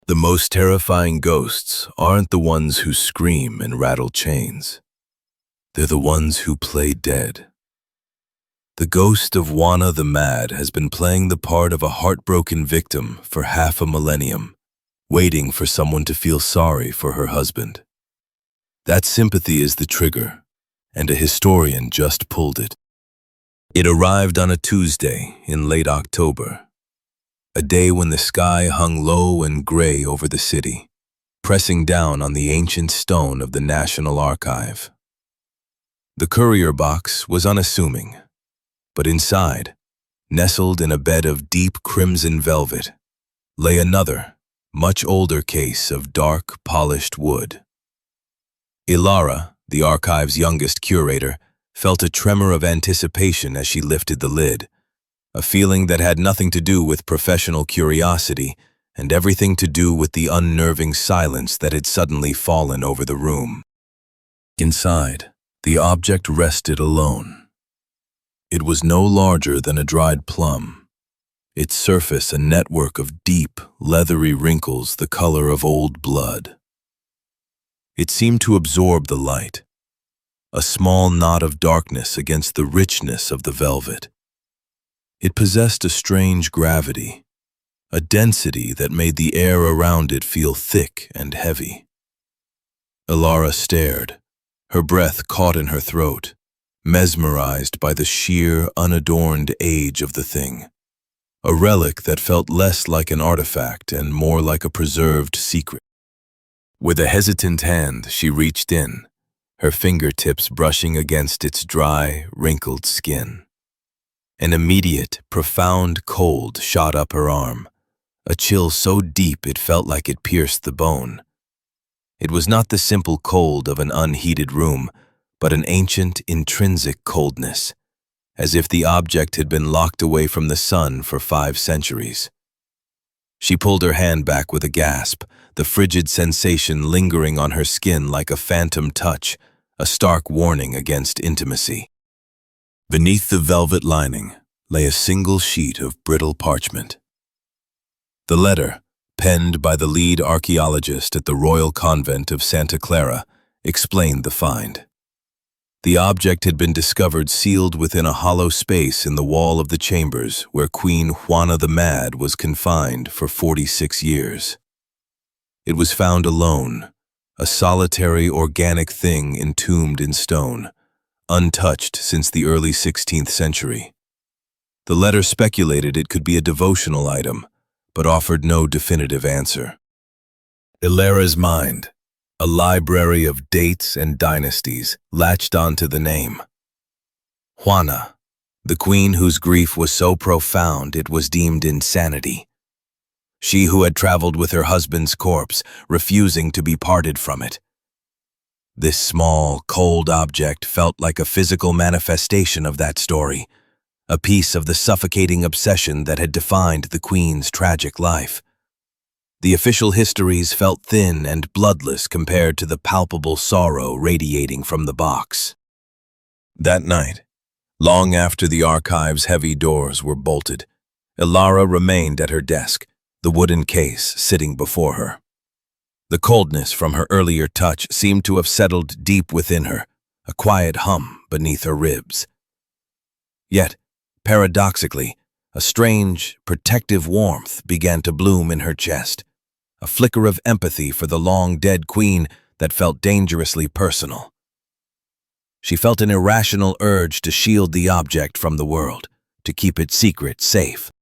The most terrifying ghosts aren't the ones who scream and rattle chains. They're the ones who play dead. The ghost of Juana the Mad has been playing the part of a heartbroken victim for half a millennium, waiting for someone to feel sorry for her husband. That sympathy is the trigger, and a historian just pulled it. It arrived on a Tuesday in late October, a day when the sky hung low and gray over the city, pressing down on the ancient stone of the National Archive. The courier box was unassuming, but inside, nestled in a bed of deep crimson velvet, lay another, much older case of dark, polished wood. Ilara, the archive's youngest curator, felt a tremor of anticipation as she lifted the lid, a feeling that had nothing to do with professional curiosity and everything to do with the unnerving silence that had suddenly fallen over the room. Inside, the object rested alone. It was no larger than a dried plum, its surface a network of deep, leathery wrinkles the color of old blood. It seemed to absorb the light, a small knot of darkness against the richness of the velvet. It possessed a strange gravity, a density that made the air around it feel thick and heavy. Ilara stared, her breath caught in her throat, mesmerized by the sheer, unadorned age of the thing, a relic that felt less like an artifact and more like a preserved secret. With a hesitant hand, she reached in, her fingertips brushing against its dry, wrinkled skin. An immediate, profound cold shot up her arm, a chill so deep it felt like it pierced the bone. It was not the simple cold of an unheated room, but an ancient, intrinsic coldness, as if the object had been locked away from the sun for 5 centuries. She pulled her hand back with a gasp, the frigid sensation lingering on her skin like a phantom touch, a stark warning against intimacy. Beneath the velvet lining lay a single sheet of brittle parchment. The letter, penned by the lead archaeologist at the Royal Convent of Santa Clara, explained the find. The object had been discovered sealed within a hollow space in the wall of the chambers where Queen Juana the Mad was confined for 46 years. It was found alone, a solitary organic thing entombed in stone, untouched since the early 16th century. The letter speculated it could be a devotional item, but offered no definitive answer. Ilara's mind, a library of dates and dynasties, latched onto the name. Juana, the queen whose grief was so profound it was deemed insanity. She who had traveled with her husband's corpse, refusing to be parted from it. This small, cold object felt like a physical manifestation of that story, a piece of the suffocating obsession that had defined the Queen's tragic life. The official histories felt thin and bloodless compared to the palpable sorrow radiating from the box. That night, long after the archive's heavy doors were bolted, Ilara remained at her desk, the wooden case sitting before her. The coldness from her earlier touch seemed to have settled deep within her, a quiet hum beneath her ribs. Yet, paradoxically, a strange, protective warmth began to bloom in her chest, a flicker of empathy for the long-dead queen that felt dangerously personal. She felt an irrational urge to shield the object from the world, to keep its secret safe.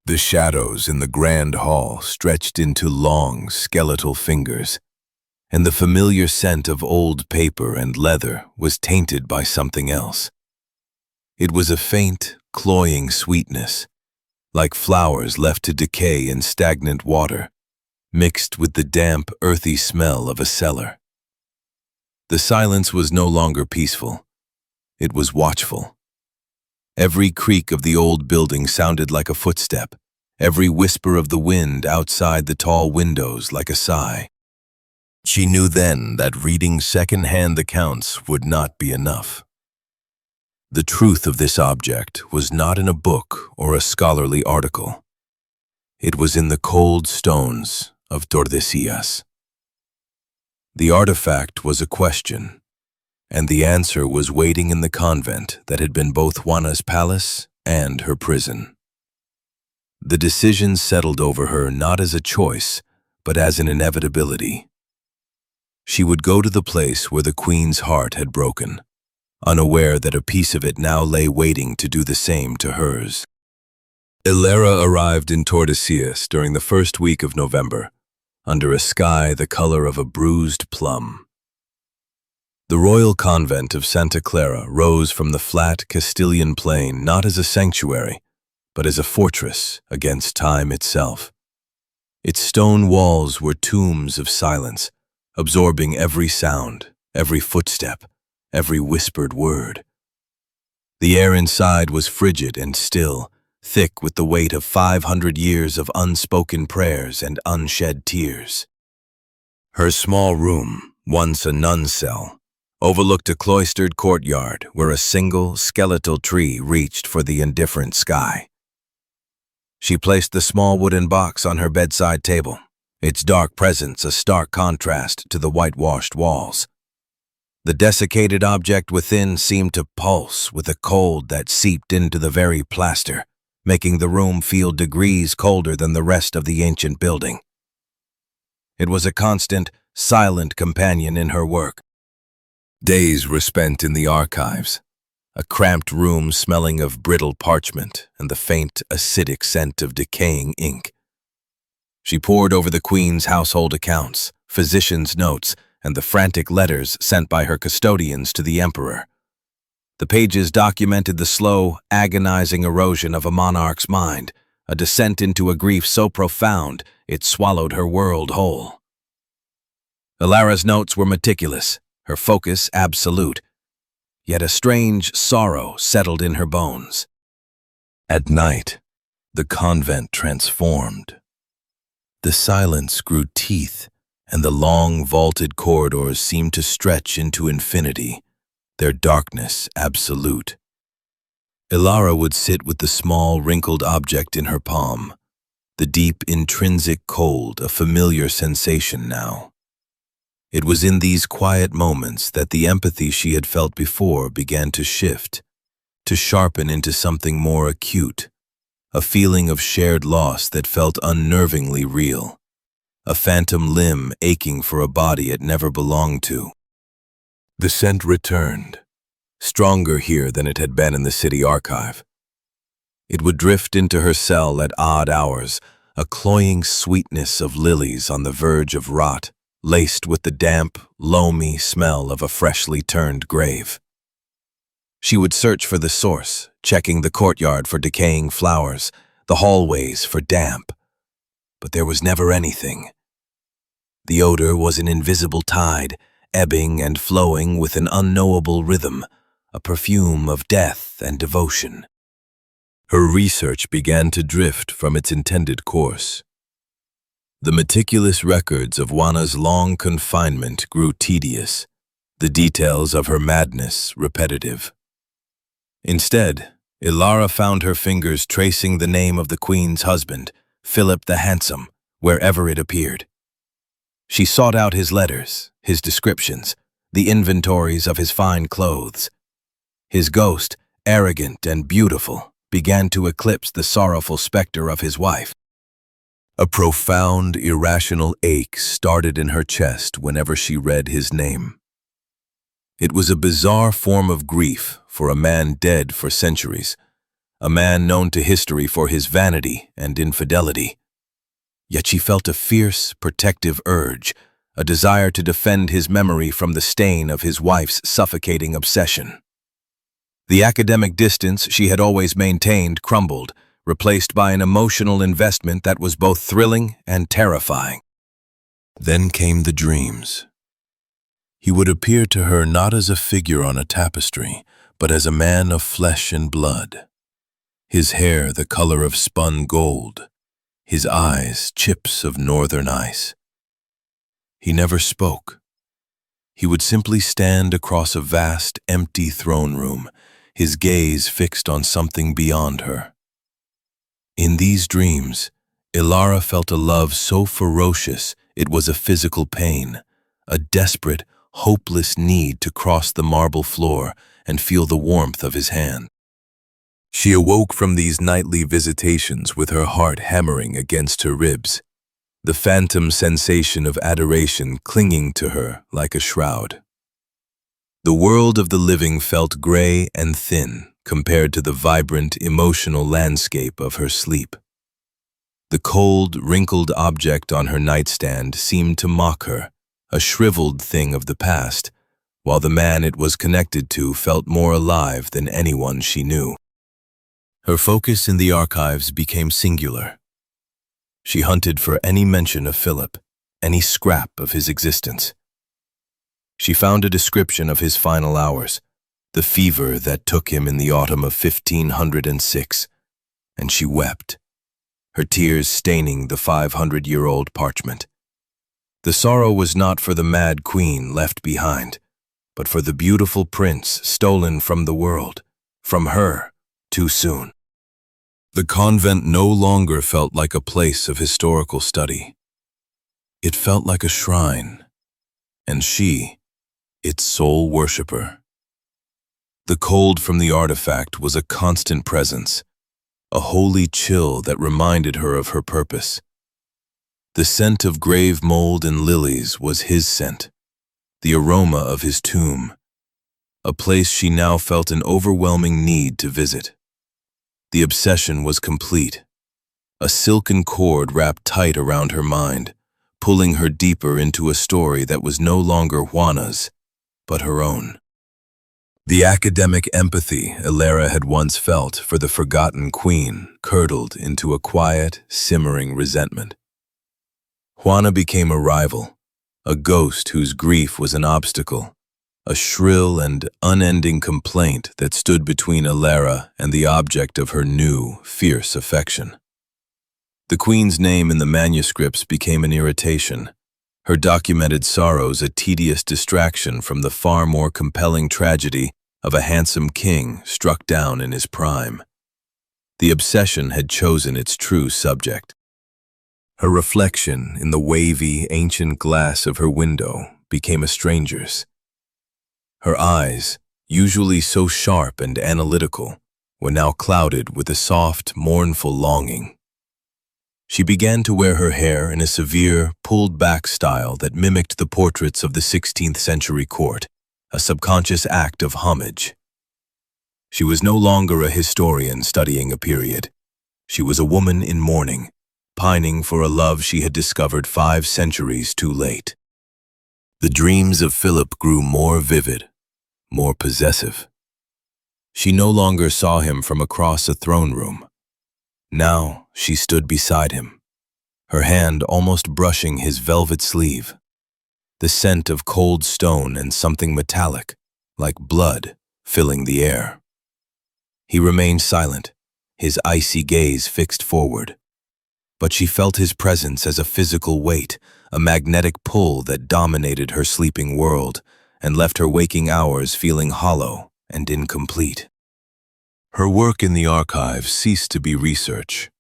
The shadows in the grand hall stretched into long, skeletal fingers, and the familiar scent of old paper and leather was tainted by something else. It was a faint, cloying sweetness, like flowers left to decay in stagnant water, mixed with the damp, earthy smell of a cellar. The silence was no longer peaceful. It was watchful. Every creak of the old building sounded like a footstep, every whisper of the wind outside the tall windows like a sigh. She knew then that reading second-hand accounts would not be enough. The truth of this object was not in a book or a scholarly article. It was in the cold stones of Tordesillas. The artifact was a question, and the answer was waiting in the convent that had been both Juana's palace and her prison. The decision settled over her not as a choice, but as an inevitability. She would go to the place where the queen's heart had broken, unaware that a piece of it now lay waiting to do the same to hers. Hilera arrived in Tordesillas during the first week of November, under a sky the color of a bruised plum. The royal convent of Santa Clara rose from the flat Castilian plain not as a sanctuary, but as a fortress against time itself. Its stone walls were tombs of silence, absorbing every sound, every footstep, every whispered word. The air inside was frigid and still, thick with the weight of 500 years of unspoken prayers and unshed tears. Her small room, once a nun's cell, overlooked a cloistered courtyard where a single skeletal tree reached for the indifferent sky. She placed the small wooden box on her bedside table, its dark presence a stark contrast to the whitewashed walls. The desiccated object within seemed to pulse with a cold that seeped into the very plaster, making the room feel degrees colder than the rest of the ancient building. It was a constant, silent companion in her work. Days were spent in the archives, a cramped room smelling of brittle parchment and the faint, acidic scent of decaying ink. She pored over the Queen's household accounts, physicians' notes, and the frantic letters sent by her custodians to the Emperor. The pages documented the slow, agonizing erosion of a monarch's mind, a descent into a grief so profound it swallowed her world whole. Hilera's notes were meticulous, her focus absolute, yet a strange sorrow settled in her bones. At night, the convent transformed. The silence grew teeth, and the long, vaulted corridors seemed to stretch into infinity, their darkness absolute. Hilera would sit with the small, wrinkled object in her palm, the deep, intrinsic cold a familiar sensation now. It was in these quiet moments that the empathy she had felt before began to shift, to sharpen into something more acute, a feeling of shared loss that felt unnervingly real, a phantom limb aching for a body it never belonged to. The scent returned, stronger here than it had been in the city archive. It would drift into her cell at odd hours, a cloying sweetness of lilies on the verge of rot, laced with the damp, loamy smell of a freshly turned grave. She would search for the source, checking the courtyard for decaying flowers, the hallways for damp. But there was never anything. The odor was an invisible tide, ebbing and flowing with an unknowable rhythm, a perfume of death and devotion. Her research began to drift from its intended course. The meticulous records of Juana's long confinement grew tedious, the details of her madness repetitive. Instead, Hilera found her fingers tracing the name of the Queen's husband, Philip the Handsome, wherever it appeared. She sought out his letters, his descriptions, the inventories of his fine clothes. His ghost, arrogant and beautiful, began to eclipse the sorrowful specter of his wife. A profound, irrational ache started in her chest whenever she read his name. It was a bizarre form of grief for a man dead for centuries, a man known to history for his vanity and infidelity. Yet she felt a fierce, protective urge, a desire to defend his memory from the stain of his wife's suffocating obsession. The academic distance she had always maintained crumbled, replaced by an emotional investment that was both thrilling and terrifying. Then came the dreams. He would appear to her not as a figure on a tapestry, but as a man of flesh and blood. His hair the color of spun gold, his eyes chips of northern ice. He never spoke. He would simply stand across a vast, empty throne room, his gaze fixed on something beyond her. In these dreams, Ilara felt a love so ferocious it was a physical pain, a desperate, hopeless need to cross the marble floor and feel the warmth of his hand. She awoke from these nightly visitations with her heart hammering against her ribs, the phantom sensation of adoration clinging to her like a shroud. The world of the living felt gray and thin compared to the vibrant, emotional landscape of her sleep. The cold, wrinkled object on her nightstand seemed to mock her, a shriveled thing of the past, while the man it was connected to felt more alive than anyone she knew. Her focus in the archives became singular. She hunted for any mention of Philip, any scrap of his existence. She found a description of his final hours, the fever that took him in the autumn of 1506, and she wept, her tears staining the 500-year-old parchment. The sorrow was not for the mad queen left behind, but for the beautiful prince stolen from the world, from her, too soon. The convent no longer felt like a place of historical study. It felt like a shrine, and she, its sole worshipper. The cold from the artifact was a constant presence, a holy chill that reminded her of her purpose. The scent of grave mold and lilies was his scent, the aroma of his tomb, a place she now felt an overwhelming need to visit. The obsession was complete. A silken cord wrapped tight around her mind, pulling her deeper into a story that was no longer Juana's, but her own. The academic empathy Ilara had once felt for the forgotten queen curdled into a quiet, simmering resentment. Juana became a rival, a ghost whose grief was an obstacle, a shrill and unending complaint that stood between Ilara and the object of her new, fierce affection. The queen's name in the manuscripts became an irritation, her documented sorrows a tedious distraction from the far more compelling tragedy of a handsome king struck down in his prime. The obsession had chosen its true subject. Her reflection in the wavy, ancient glass of her window became a stranger's. Her eyes, usually so sharp and analytical, were now clouded with a soft, mournful longing. She began to wear her hair in a severe, pulled-back style that mimicked the portraits of the 16th century court, a subconscious act of homage. She was no longer a historian studying a period. She was a woman in mourning, pining for a love she had discovered 5 centuries too late. The dreams of Philip grew more vivid, more possessive. She no longer saw him from across a throne room. Now she stood beside him, her hand almost brushing his velvet sleeve. The scent of cold stone and something metallic, like blood, filling the air. He remained silent, his icy gaze fixed forward. But she felt his presence as a physical weight, a magnetic pull that dominated her sleeping world and left her waking hours feeling hollow and incomplete. Her work in the archives ceased to be research.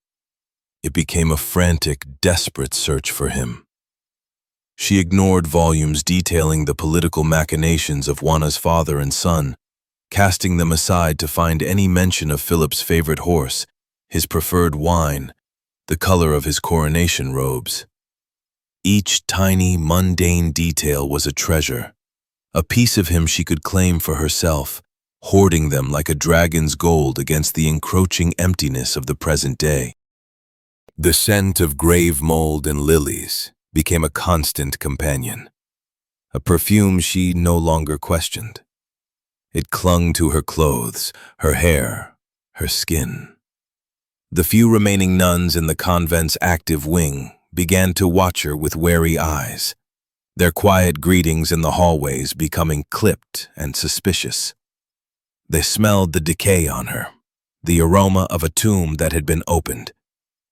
It became a frantic, desperate search for him. She ignored volumes detailing the political machinations of Juana's father and son, casting them aside to find any mention of Philip's favorite horse, his preferred wine, the color of his coronation robes. Each tiny, mundane detail was a treasure, a piece of him she could claim for herself, hoarding them like a dragon's gold against the encroaching emptiness of the present day. The scent of grave mold and lilies became a constant companion, a perfume she no longer questioned. It clung to her clothes, her hair, her skin. The few remaining nuns in the convent's active wing began to watch her with wary eyes, their quiet greetings in the hallways becoming clipped and suspicious. They smelled the decay on her, the aroma of a tomb that had been opened,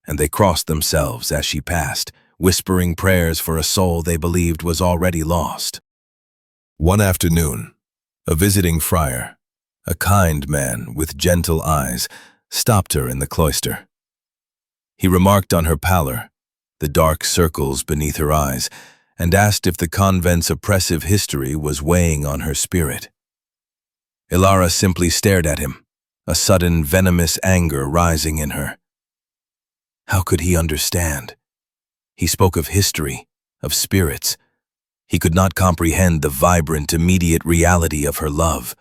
and they crossed themselves as she passed, whispering prayers for a soul they believed was already lost. One afternoon, a visiting friar, a kind man with gentle eyes, stopped her in the cloister. He remarked on her pallor, the dark circles beneath her eyes, and asked if the convent's oppressive history was weighing on her spirit. Ilara simply stared at him, a sudden venomous anger rising in her. How could he understand? He spoke of history, of spirits. He could not comprehend the vibrant, immediate reality of her love,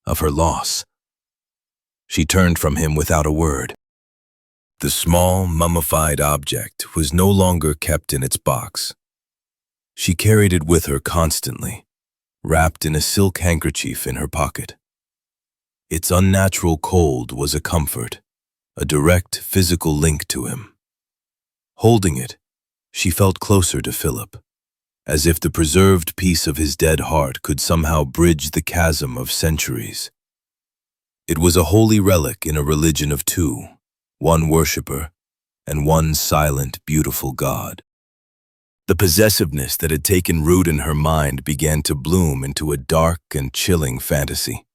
of her loss. She turned from him without a word. The small, mummified object was no longer kept in its box. She carried it with her constantly, wrapped in a silk handkerchief in her pocket. Its unnatural cold was a comfort, a direct physical link to him. Holding it, she felt closer to Philip, as if the preserved piece of his dead heart could somehow bridge the chasm of centuries. It was a holy relic in a religion of two, one worshipper and one silent, beautiful God. The possessiveness that had taken root in her mind began to bloom into a dark and chilling fantasy.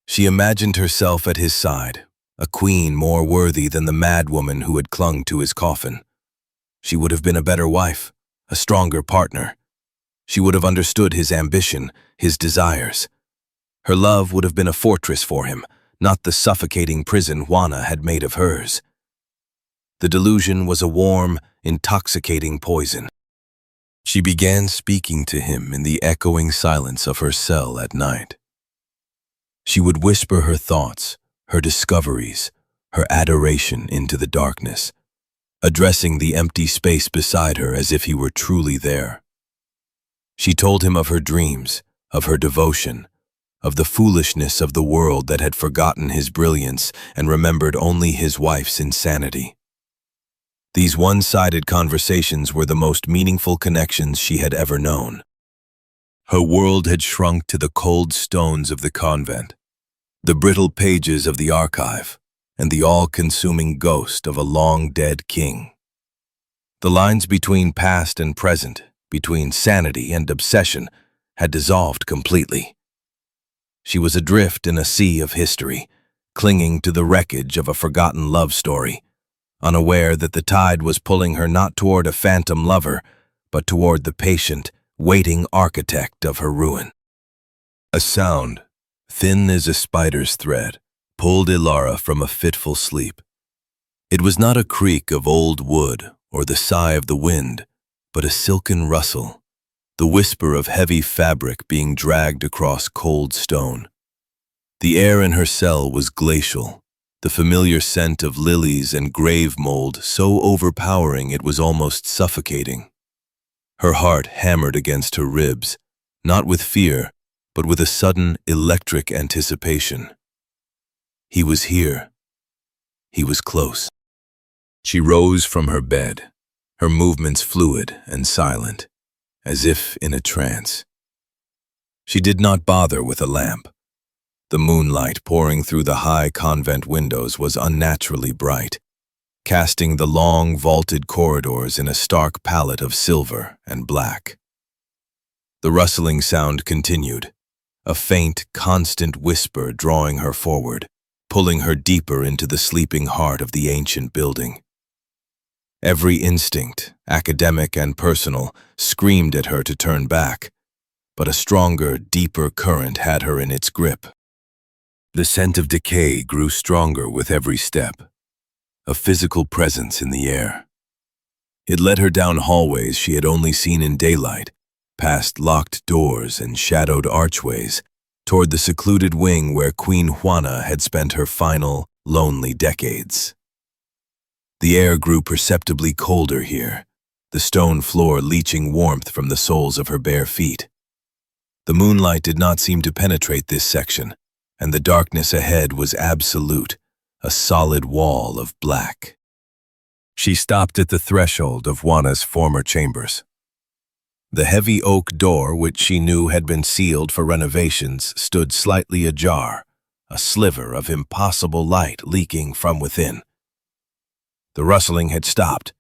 She imagined herself at his side, a queen more worthy than the madwoman who had clung to his coffin. She would have been a better wife, a stronger partner. She would have understood his ambition, his desires. Her love would have been a fortress for him, not the suffocating prison Juana had made of hers. The delusion was a warm, intoxicating poison. She began speaking to him in the echoing silence of her cell at night. She would whisper her thoughts, her discoveries, her adoration into the darkness, addressing the empty space beside her as if he were truly there. She told him of her dreams, of her devotion, of the foolishness of the world that had forgotten his brilliance and remembered only his wife's insanity. These one-sided conversations were the most meaningful connections she had ever known. Her world had shrunk to the cold stones of the convent, the brittle pages of the archive, and the all-consuming ghost of a long-dead king. The lines between past and present, between sanity and obsession, had dissolved completely. She was adrift in a sea of history, clinging to the wreckage of a forgotten love story, unaware that the tide was pulling her not toward a phantom lover, but toward the patient, waiting architect of her ruin. A sound, thin as a spider's thread, pulled Ilara from a fitful sleep. It was not a creak of old wood or the sigh of the wind, but a silken rustle, the whisper of heavy fabric being dragged across cold stone. The air in her cell was glacial, the familiar scent of lilies and grave mold so overpowering it was almost suffocating. Her heart hammered against her ribs, not with fear, but with a sudden electric anticipation. He was here. He was close. She rose from her bed, her movements fluid and silent, as if in a trance. She did not bother with a lamp. The moonlight pouring through the high convent windows was unnaturally bright, casting the long, vaulted corridors in a stark palette of silver and black. The rustling sound continued, a faint, constant whisper drawing her forward, pulling her deeper into the sleeping heart of the ancient building. Every instinct, academic and personal, screamed at her to turn back, but a stronger, deeper current had her in its grip. The scent of decay grew stronger with every step, a physical presence in the air. It led her down hallways she had only seen in daylight, past locked doors and shadowed archways, toward the secluded wing where Queen Juana had spent her final, lonely decades. The air grew perceptibly colder here, the stone floor leaching warmth from the soles of her bare feet. The moonlight did not seem to penetrate this section, and the darkness ahead was absolute, a solid wall of black. She stopped at the threshold of Juana's former chambers. The heavy oak door, which she knew had been sealed for renovations, stood slightly ajar, a sliver of impossible light leaking from within. The rustling had stopped,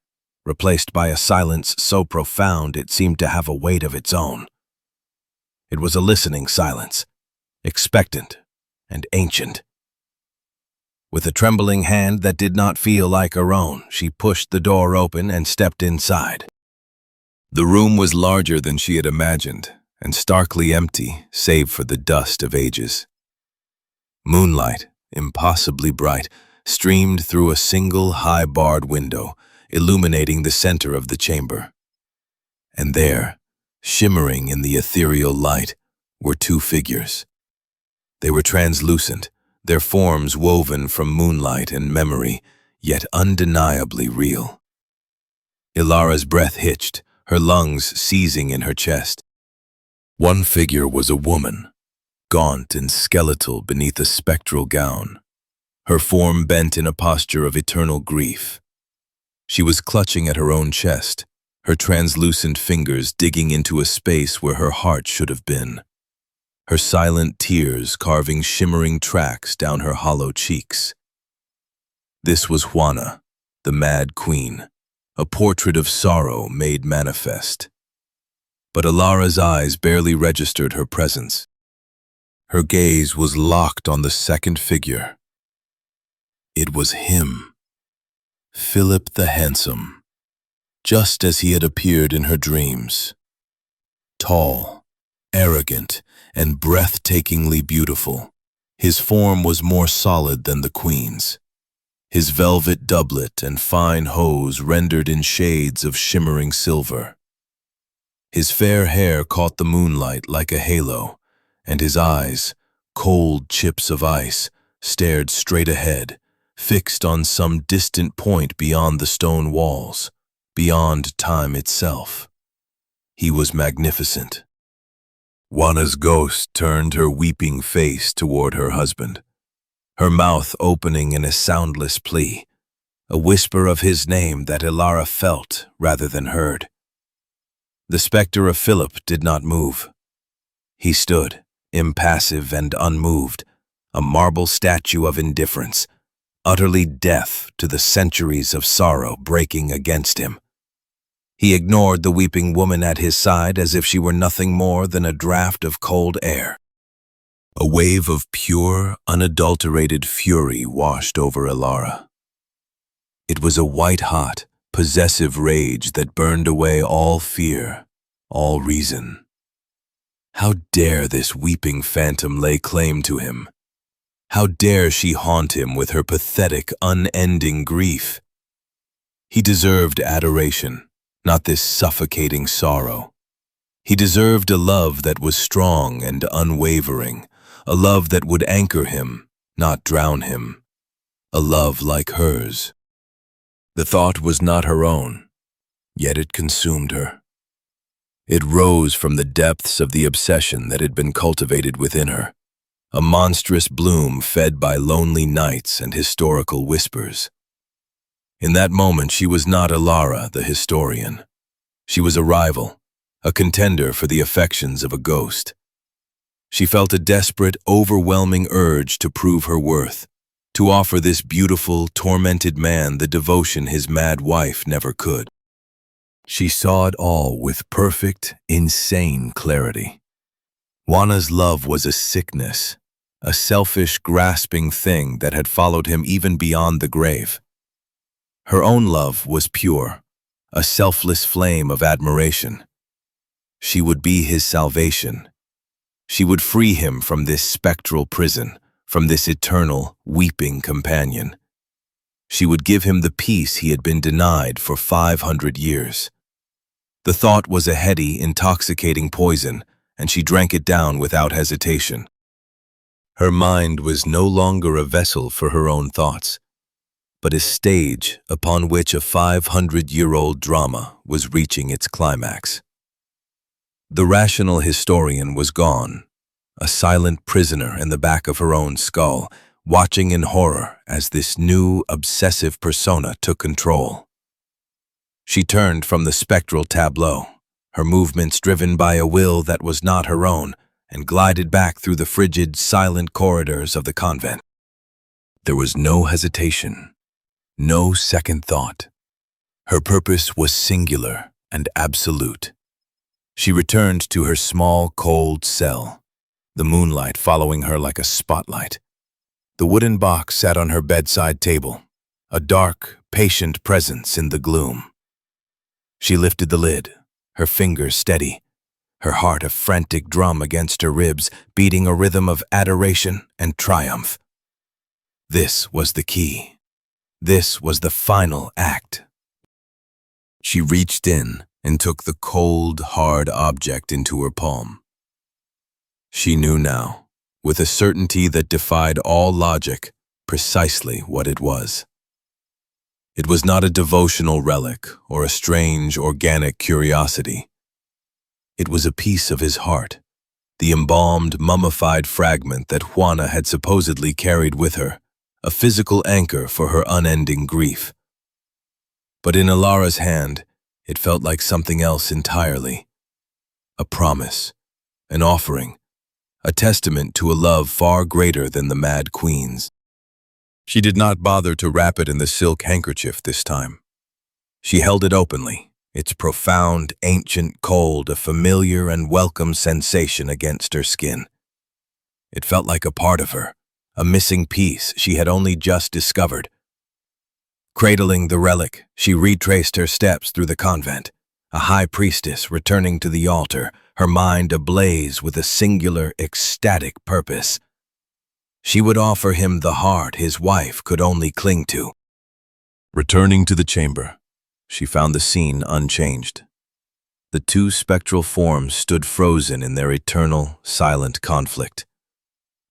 replaced by a silence so profound it seemed to have a weight of its own. It was a listening silence, expectant and ancient. With a trembling hand that did not feel like her own, she pushed the door open and stepped inside. The room was larger than she had imagined, and starkly empty, save for the dust of ages. Moonlight, impossibly bright, streamed through a single high-barred window, illuminating the center of the chamber. And there, shimmering in the ethereal light, were two figures. They were translucent, their forms woven from moonlight and memory, yet undeniably real. Ilara's breath hitched, her lungs seizing in her chest. One figure was a woman, gaunt and skeletal beneath a spectral gown, her form bent in a posture of eternal grief. She was clutching at her own chest, her translucent fingers digging into a space where her heart should have been, her silent tears carving shimmering tracks down her hollow cheeks. This was Juana, the Mad Queen, a portrait of sorrow made manifest. But Ilara's eyes barely registered her presence. Her gaze was locked on the second figure. It was him, Philip the Handsome, just as he had appeared in her dreams. Tall, arrogant, and breathtakingly beautiful, his form was more solid than the Queen's. His velvet doublet and fine hose rendered in shades of shimmering silver. His fair hair caught the moonlight like a halo, and his eyes, cold chips of ice, stared straight ahead, fixed on some distant point beyond the stone walls, beyond time itself. He was magnificent. Juana's ghost turned her weeping face toward her husband, her mouth opening in a soundless plea, a whisper of his name that Ilara felt rather than heard. The specter of Philip did not move. He stood, impassive and unmoved, a marble statue of indifference, utterly deaf to the centuries of sorrow breaking against him. He ignored the weeping woman at his side as if she were nothing more than a draft of cold air. A wave of pure, unadulterated fury washed over Ilara. It was a white-hot, possessive rage that burned away all fear, all reason. How dare this weeping phantom lay claim to him? How dare she haunt him with her pathetic, unending grief? He deserved adoration, not this suffocating sorrow. He deserved a love that was strong and unwavering, a love that would anchor him, not drown him, a love like hers. The thought was not her own, yet it consumed her. It rose from the depths of the obsession that had been cultivated within her, a monstrous bloom fed by lonely nights and historical whispers. In that moment she was not Ilara, the historian. She was a rival, a contender for the affections of a ghost. She felt a desperate, overwhelming urge to prove her worth, to offer this beautiful, tormented man the devotion his mad wife never could. She saw it all with perfect, insane clarity. Juana's love was a sickness, a selfish, grasping thing that had followed him even beyond the grave. Her own love was pure, a selfless flame of admiration. She would be his salvation. She would free him from this spectral prison, from this eternal, weeping companion. She would give him the peace he had been denied for 500 years. The thought was a heady, intoxicating poison, and she drank it down without hesitation. Her mind was no longer a vessel for her own thoughts, but a stage upon which a 500-year-old drama was reaching its climax. The rational historian was gone, a silent prisoner in the back of her own skull, watching in horror as this new, obsessive persona took control. She turned from the spectral tableau, her movements driven by a will that was not her own, and glided back through the frigid, silent corridors of the convent. There was no hesitation, no second thought. Her purpose was singular and absolute. She returned to her small, cold cell, the moonlight following her like a spotlight. The wooden box sat on her bedside table, a dark, patient presence in the gloom. She lifted the lid, her fingers steady, her heart a frantic drum against her ribs, beating a rhythm of adoration and triumph. This was the key. This was the final act. She reached in and took the cold, hard object into her palm. She knew now, with a certainty that defied all logic, precisely what it was. It was not a devotional relic or a strange, organic curiosity. It was a piece of his heart, the embalmed, mummified fragment that Juana had supposedly carried with her, a physical anchor for her unending grief. But in Ilara's hand, it felt like something else entirely. A promise, an offering, a testament to a love far greater than the Mad Queen's. She did not bother to wrap it in the silk handkerchief this time. She held it openly, its profound, ancient cold a familiar and welcome sensation against her skin. It felt like a part of her, a missing piece she had only just discovered. Cradling the relic, she retraced her steps through the convent, a high priestess returning to the altar, her mind ablaze with a singular, ecstatic purpose. She would offer him the heart his wife could only cling to. Returning to the chamber, she found the scene unchanged. The two spectral forms stood frozen in their eternal, silent conflict,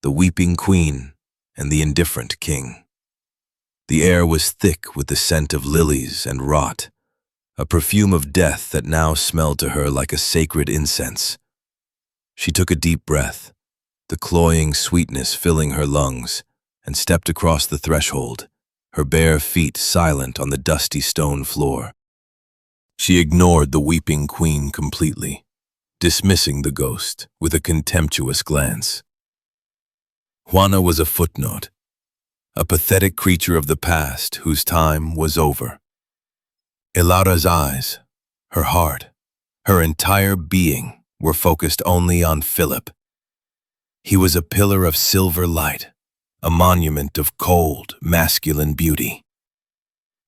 the weeping queen and the indifferent king. The air was thick with the scent of lilies and rot, a perfume of death that now smelled to her like a sacred incense. She took a deep breath, the cloying sweetness filling her lungs, and stepped across the threshold, her bare feet silent on the dusty stone floor. She ignored the weeping queen completely, dismissing the ghost with a contemptuous glance. Juana was a footnote, a pathetic creature of the past whose time was over. Ilara's eyes, her heart, her entire being were focused only on Philip. He was a pillar of silver light, a monument of cold, masculine beauty.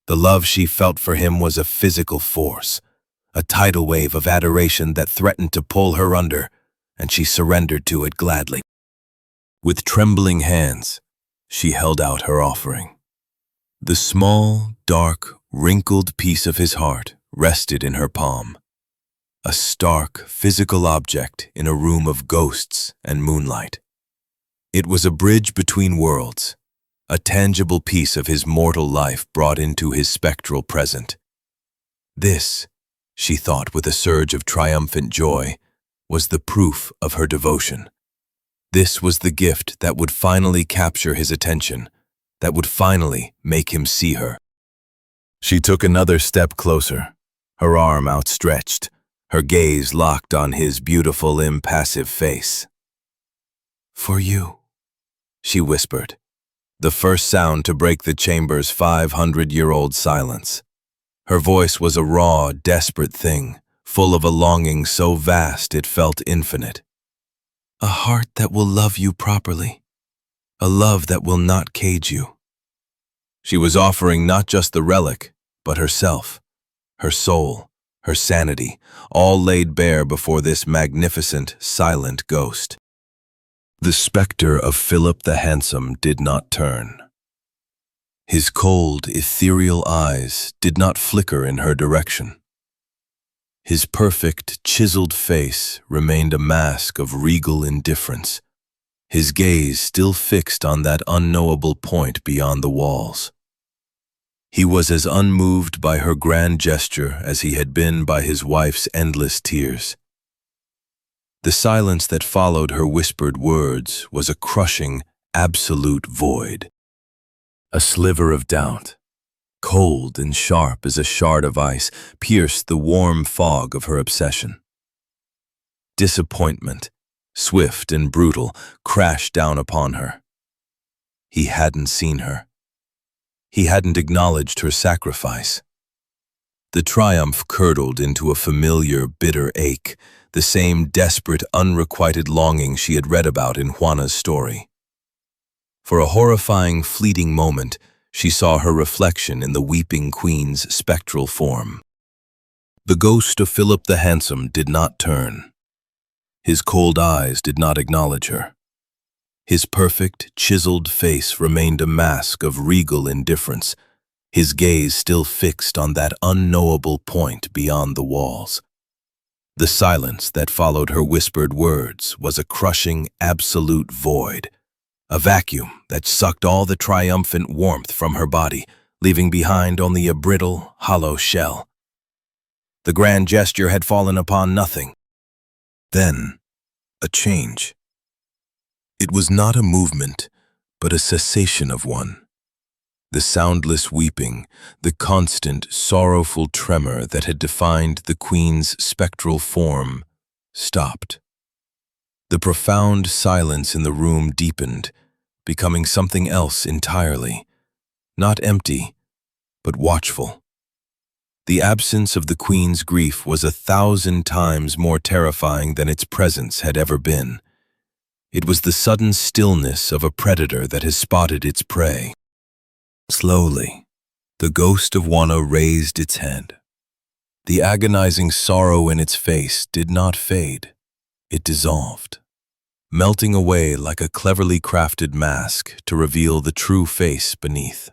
The love she felt for him was a physical force, a tidal wave of adoration that threatened to pull her under, and she surrendered to it gladly. With trembling hands, she held out her offering. The small, dark, wrinkled piece of his heart rested in her palm, a stark, physical object in a room of ghosts and moonlight. It was a bridge between worlds, a tangible piece of his mortal life brought into his spectral present. This, she thought with a surge of triumphant joy, was the proof of her devotion. This was the gift that would finally capture his attention, that would finally make him see her. She took another step closer, her arm outstretched, her gaze locked on his beautiful, impassive face. "For you," she whispered, the first sound to break the chamber's 500-year-old silence. Her voice was a raw, desperate thing, full of a longing so vast it felt infinite. "A heart that will love you properly, a love that will not cage you." She was offering not just the relic, but herself, her soul, her sanity, all laid bare before this magnificent, silent ghost. The specter of Philip the Handsome did not turn. His cold, ethereal eyes did not flicker in her direction. His perfect, chiseled face remained a mask of regal indifference, his gaze still fixed on that unknowable point beyond the walls. He was as unmoved by her grand gesture as he had been by his wife's endless tears. The silence that followed her whispered words was a crushing, absolute void. A sliver of doubt, cold and sharp as a shard of ice, pierced the warm fog of her obsession. Disappointment, swift and brutal, crashed down upon her. He hadn't seen her. He hadn't acknowledged her sacrifice. The triumph curdled into a familiar, bitter ache, the same desperate, unrequited longing she had read about in Juana's story. For a horrifying, fleeting moment, she saw her reflection in the weeping queen's spectral form. The ghost of Philip the Handsome did not turn. His cold eyes did not acknowledge her. His perfect, chiseled face remained a mask of regal indifference, his gaze still fixed on that unknowable point beyond the walls. The silence that followed her whispered words was a crushing, absolute void, a vacuum that sucked all the triumphant warmth from her body, leaving behind only a brittle, hollow shell. The grand gesture had fallen upon nothing. Then, a change. It was not a movement, but a cessation of one. The soundless weeping, the constant, sorrowful tremor that had defined the queen's spectral form, stopped. The profound silence in the room deepened, becoming something else entirely, not empty, but watchful. The absence of the queen's grief was 1,000 times more terrifying than its presence had ever been. It was the sudden stillness of a predator that has spotted its prey. Slowly, the ghost of Juana raised its head. The agonizing sorrow in its face did not fade. It dissolved, melting away like a cleverly crafted mask to reveal the true face beneath.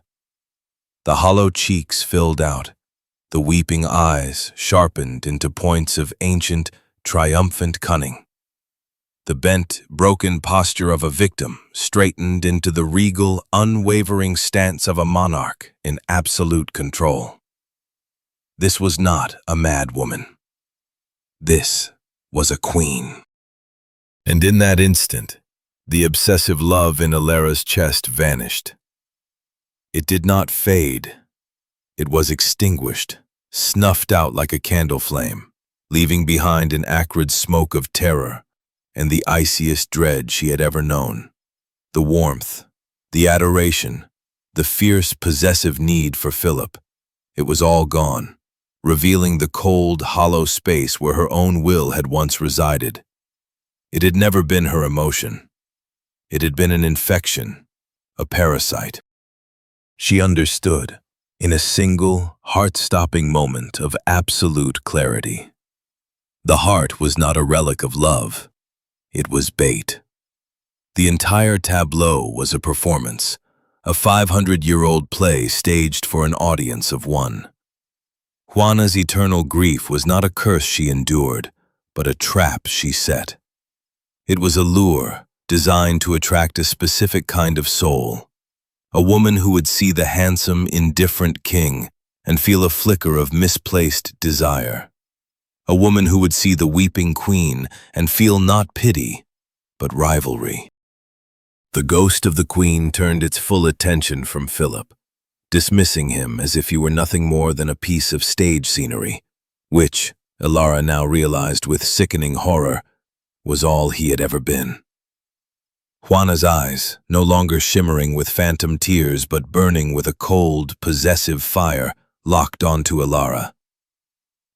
The hollow cheeks filled out, the weeping eyes sharpened into points of ancient, triumphant cunning. The bent, broken posture of a victim straightened into the regal, unwavering stance of a monarch in absolute control. This was not a mad woman. This was a queen. And in that instant, the obsessive love in Alara's chest vanished. It did not fade. It was extinguished, snuffed out like a candle flame, leaving behind an acrid smoke of terror and the iciest dread she had ever known. The warmth, the adoration, the fierce possessive need for Philip, it was all gone, revealing the cold, hollow space where her own will had once resided. It had never been her emotion. It had been an infection, a parasite. She understood, in a single, heart-stopping moment of absolute clarity. The heart was not a relic of love. It was bait. The entire tableau was a performance, a 500-year-old play staged for an audience of one. Juana's eternal grief was not a curse she endured, but a trap she set. It was a lure designed to attract a specific kind of soul, a woman who would see the handsome, indifferent king and feel a flicker of misplaced desire. A woman who would see the weeping queen and feel not pity, but rivalry. The ghost of the queen turned its full attention from Philip, dismissing him as if he were nothing more than a piece of stage scenery, which, Alara now realized with sickening horror, was all he had ever been. Juana's eyes, no longer shimmering with phantom tears but burning with a cold, possessive fire, locked onto Alara.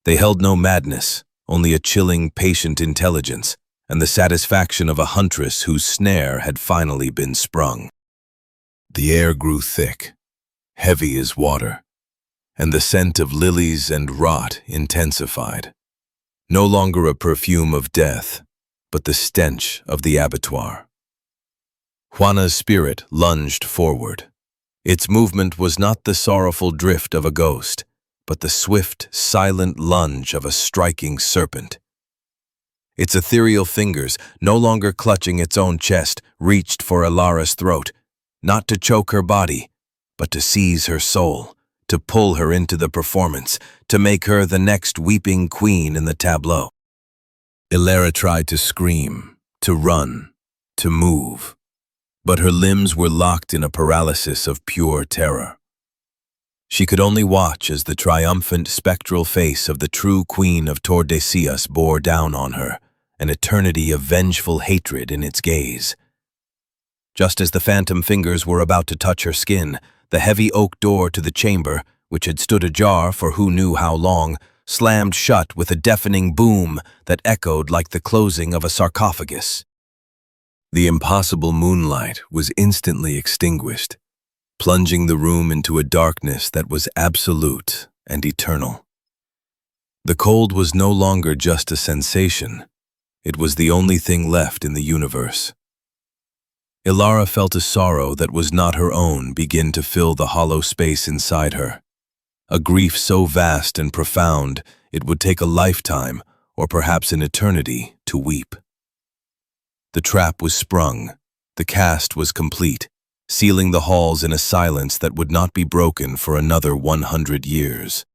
They held no madness, only a chilling, patient intelligence, and the satisfaction of a huntress whose snare had finally been sprung. The air grew thick, heavy as water, and the scent of lilies and rot intensified. No longer a perfume of death, but the stench of the abattoir. Juana's spirit lunged forward. Its movement was not the sorrowful drift of a ghost, but the swift, silent lunge of a striking serpent. Its ethereal fingers, no longer clutching its own chest, reached for Alara's throat, not to choke her body, but to seize her soul, to pull her into the performance, to make her the next weeping queen in the tableau. Alara tried to scream, to run, to move, but her limbs were locked in a paralysis of pure terror. She could only watch as the triumphant spectral face of the true queen of Tordesillas bore down on her, an eternity of vengeful hatred in its gaze. Just as the phantom fingers were about to touch her skin, the heavy oak door to the chamber, which had stood ajar for who knew how long, slammed shut with a deafening boom that echoed like the closing of a sarcophagus. The impossible moonlight was instantly extinguished, plunging the room into a darkness that was absolute and eternal. The cold was no longer just a sensation. It was the only thing left in the universe. Ilara felt a sorrow that was not her own begin to fill the hollow space inside her. A grief so vast and profound it would take a lifetime, or perhaps an eternity, to weep. The trap was sprung. The cast was complete, sealing the halls in a silence that would not be broken for another 100 years.